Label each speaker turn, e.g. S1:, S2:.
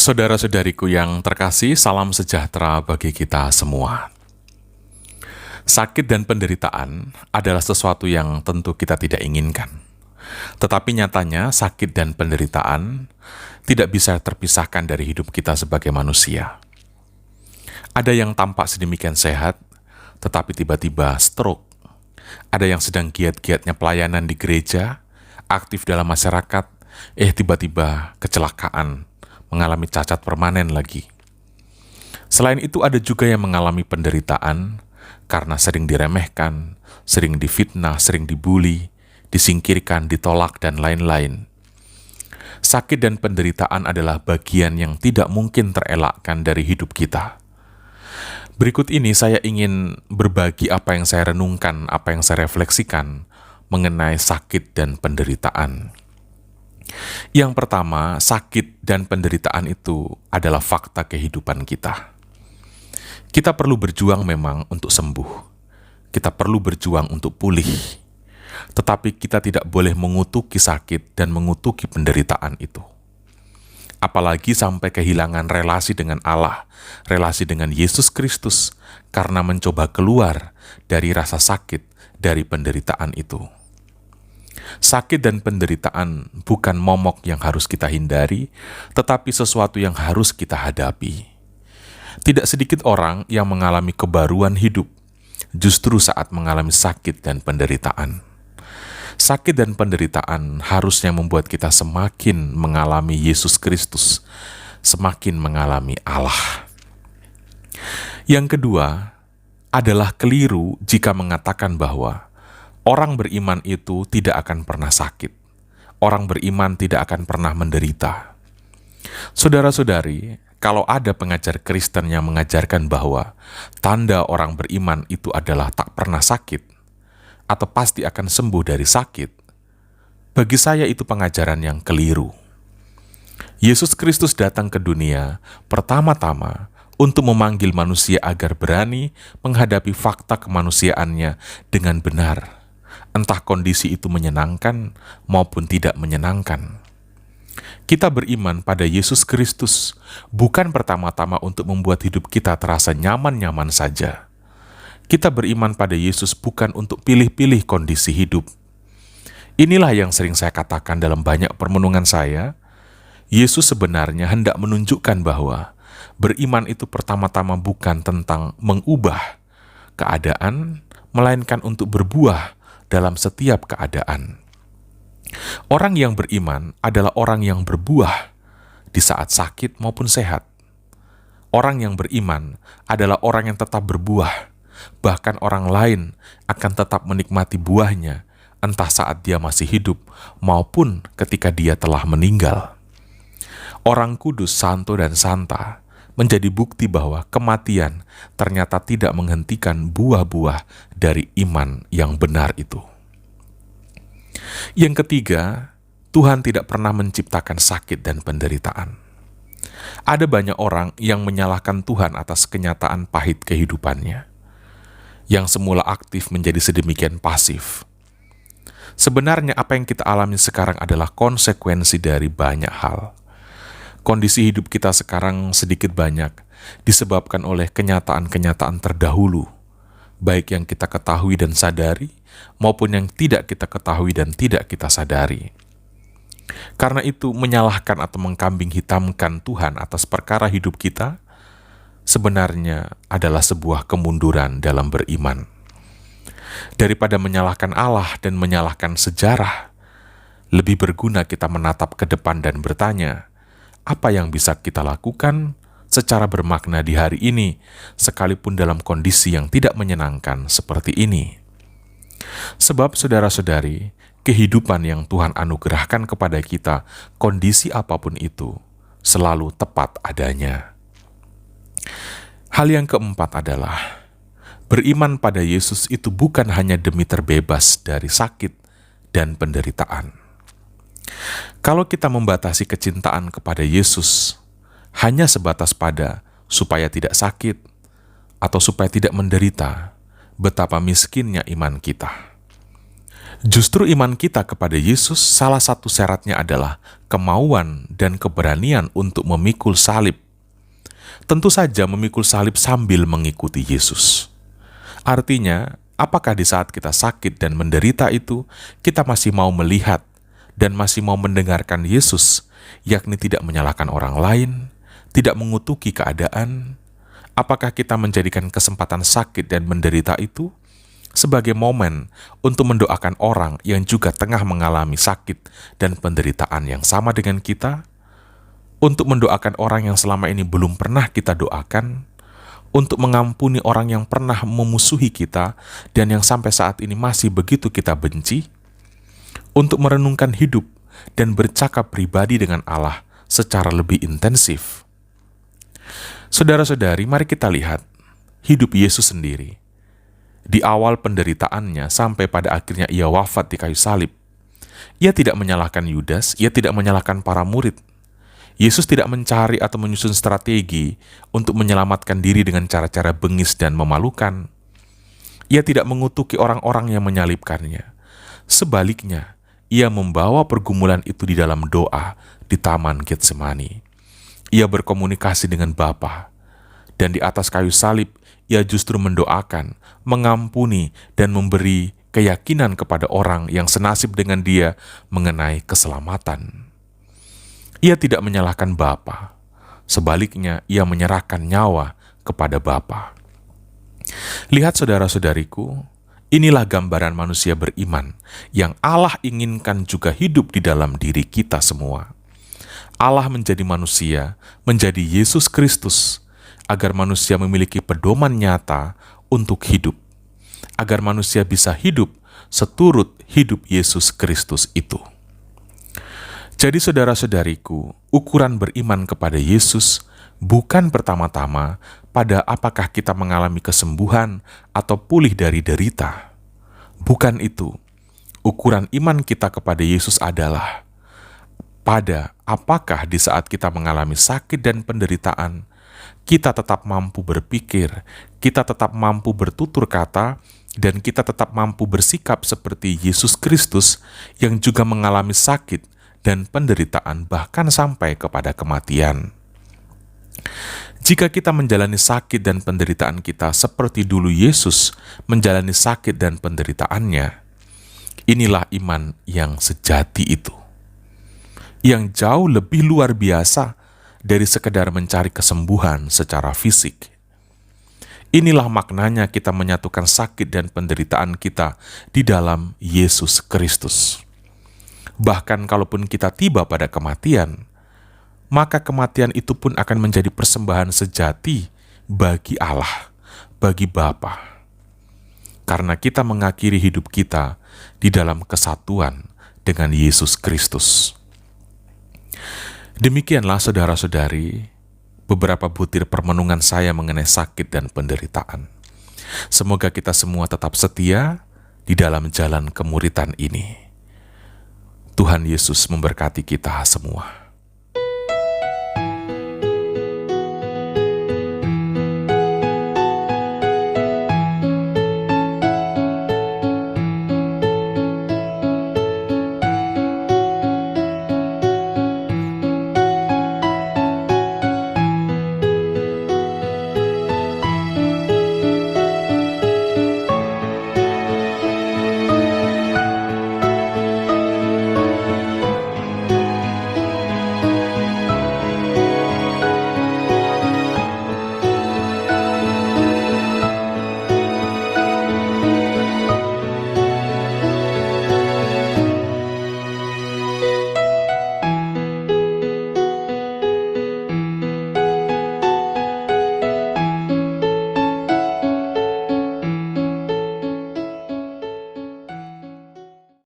S1: Saudara-saudariku yang terkasih, salam sejahtera bagi kita semua. Sakit dan penderitaan adalah sesuatu yang tentu kita tidak inginkan. Tetapi nyatanya sakit dan penderitaan tidak bisa terpisahkan dari hidup kita sebagai manusia. Ada yang tampak sedemikian sehat, tetapi tiba-tiba stroke. Ada yang sedang giat-giatnya pelayanan di gereja, aktif dalam masyarakat, tiba-tiba kecelakaan, mengalami cacat permanen lagi. Selain itu ada juga yang mengalami penderitaan karena sering diremehkan, sering difitnah, sering dibully, disingkirkan, ditolak, dan lain-lain. Sakit dan penderitaan adalah bagian yang tidak mungkin terelakkan dari hidup kita. Berikut ini saya ingin berbagi apa yang saya renungkan, apa yang saya refleksikan mengenai sakit dan penderitaan. Yang pertama, sakit dan penderitaan itu adalah fakta kehidupan kita. Kita perlu berjuang memang untuk sembuh. Kita perlu berjuang untuk pulih. Tetapi kita tidak boleh mengutuki sakit dan mengutuki penderitaan itu. Apalagi sampai kehilangan relasi dengan Allah, relasi dengan Yesus Kristus, karena mencoba keluar dari rasa sakit, dari penderitaan itu. Sakit dan penderitaan bukan momok yang harus kita hindari, tetapi sesuatu yang harus kita hadapi. Tidak sedikit orang yang mengalami kebaruan hidup, justru saat mengalami sakit dan penderitaan. Sakit dan penderitaan harusnya membuat kita semakin mengalami Yesus Kristus, semakin mengalami Allah. Yang kedua adalah keliru jika mengatakan bahwa orang beriman itu tidak akan pernah sakit. Orang beriman tidak akan pernah menderita. Saudara-saudari, kalau ada pengajar Kristen yang mengajarkan bahwa tanda orang beriman itu adalah tak pernah sakit, atau pasti akan sembuh dari sakit, bagi saya itu pengajaran yang keliru. Yesus Kristus datang ke dunia pertama-tama untuk memanggil manusia agar berani menghadapi fakta kemanusiaannya dengan benar. Entah kondisi itu menyenangkan maupun tidak menyenangkan. Kita beriman pada Yesus Kristus bukan pertama-tama untuk membuat hidup kita terasa nyaman-nyaman saja. Kita beriman pada Yesus bukan untuk pilih-pilih kondisi hidup. Inilah yang sering saya katakan dalam banyak permenungan saya. Yesus sebenarnya hendak menunjukkan bahwa beriman itu pertama-tama bukan tentang mengubah keadaan, melainkan untuk berbuah dalam setiap keadaan. Orang yang beriman adalah orang yang berbuah di saat sakit maupun sehat. Orang yang beriman adalah orang yang tetap berbuah, bahkan orang lain akan tetap menikmati buahnya, entah saat dia masih hidup maupun ketika dia telah meninggal. Orang kudus, santo, dan santa menjadi bukti bahwa kematian ternyata tidak menghentikan buah-buah dari iman yang benar itu. Yang ketiga, Tuhan tidak pernah menciptakan sakit dan penderitaan. Ada banyak orang yang menyalahkan Tuhan atas kenyataan pahit kehidupannya, yang semula aktif menjadi sedemikian pasif. Sebenarnya apa yang kita alami sekarang adalah konsekuensi dari banyak hal. Kondisi hidup kita sekarang sedikit banyak disebabkan oleh kenyataan-kenyataan terdahulu, baik yang kita ketahui dan sadari, maupun yang tidak kita ketahui dan tidak kita sadari. Karena itu, menyalahkan atau mengkambing hitamkan Tuhan atas perkara hidup kita sebenarnya adalah sebuah kemunduran dalam beriman. Daripada menyalahkan Allah dan menyalahkan sejarah, lebih berguna kita menatap ke depan dan bertanya, apa yang bisa kita lakukan secara bermakna di hari ini, sekalipun dalam kondisi yang tidak menyenangkan seperti ini. Sebab saudara-saudari, kehidupan yang Tuhan anugerahkan kepada kita, kondisi apapun itu, selalu tepat adanya. Hal yang keempat adalah, beriman pada Yesus itu bukan hanya demi terbebas dari sakit dan penderitaan. Kalau kita membatasi kecintaan kepada Yesus hanya sebatas pada supaya tidak sakit atau supaya tidak menderita, betapa miskinnya iman kita. Justru iman kita kepada Yesus salah satu syaratnya adalah kemauan dan keberanian untuk memikul salib. Tentu saja memikul salib sambil mengikuti Yesus. Artinya, apakah di saat kita sakit dan menderita itu, kita masih mau melihat dan masih mau mendengarkan Yesus, yakni tidak menyalahkan orang lain, tidak mengutuki keadaan? Apakah kita menjadikan kesempatan sakit dan menderita itu sebagai momen untuk mendoakan orang yang juga tengah mengalami sakit dan penderitaan yang sama dengan kita? Untuk mendoakan orang yang selama ini belum pernah kita doakan? Untuk mengampuni orang yang pernah memusuhi kita dan yang sampai saat ini masih begitu kita benci? Untuk merenungkan hidup dan bercakap pribadi dengan Allah secara lebih intensif. Saudara-saudari, mari kita lihat hidup Yesus sendiri. Di awal penderitaannya sampai pada akhirnya ia wafat di kayu salib, ia tidak menyalahkan Yudas, ia tidak menyalahkan para murid. Yesus tidak mencari atau menyusun strategi untuk menyelamatkan diri dengan cara-cara bengis dan memalukan. Ia tidak mengutuki orang-orang yang menyalibkannya. Sebaliknya, ia membawa pergumulan itu di dalam doa di Taman Getsemani. Ia berkomunikasi dengan Bapa, dan di atas kayu salib, ia justru mendoakan, mengampuni, dan memberi keyakinan kepada orang yang senasib dengan dia mengenai keselamatan. Ia tidak menyalahkan Bapa. Sebaliknya, ia menyerahkan nyawa kepada Bapa. Lihat saudara-saudariku, inilah gambaran manusia beriman yang Allah inginkan juga hidup di dalam diri kita semua. Allah menjadi manusia, menjadi Yesus Kristus, agar manusia memiliki pedoman nyata untuk hidup, agar manusia bisa hidup seturut hidup Yesus Kristus itu. Jadi saudara-saudariku, ukuran beriman kepada Yesus bukan pertama-tama pada apakah kita mengalami kesembuhan atau pulih dari derita. Bukan itu. Ukuran iman kita kepada Yesus adalah pada apakah di saat kita mengalami sakit dan penderitaan, kita tetap mampu berpikir, kita tetap mampu bertutur kata, dan kita tetap mampu bersikap seperti Yesus Kristus yang juga mengalami sakit dan penderitaan bahkan sampai kepada kematian. Jika kita menjalani sakit dan penderitaan kita seperti dulu Yesus menjalani sakit dan penderitaannya, inilah iman yang sejati itu, yang jauh lebih luar biasa dari sekedar mencari kesembuhan secara fisik. Inilah maknanya kita menyatukan sakit dan penderitaan kita di dalam Yesus Kristus. Bahkan kalaupun kita tiba pada kematian, maka kematian itu pun akan menjadi persembahan sejati bagi Allah, bagi Bapa. Karena kita mengakhiri hidup kita di dalam kesatuan dengan Yesus Kristus. Demikianlah saudara-saudari, beberapa butir permenungan saya mengenai sakit dan penderitaan. Semoga kita semua tetap setia di dalam jalan kemuritan ini. Tuhan Yesus memberkati kita semua.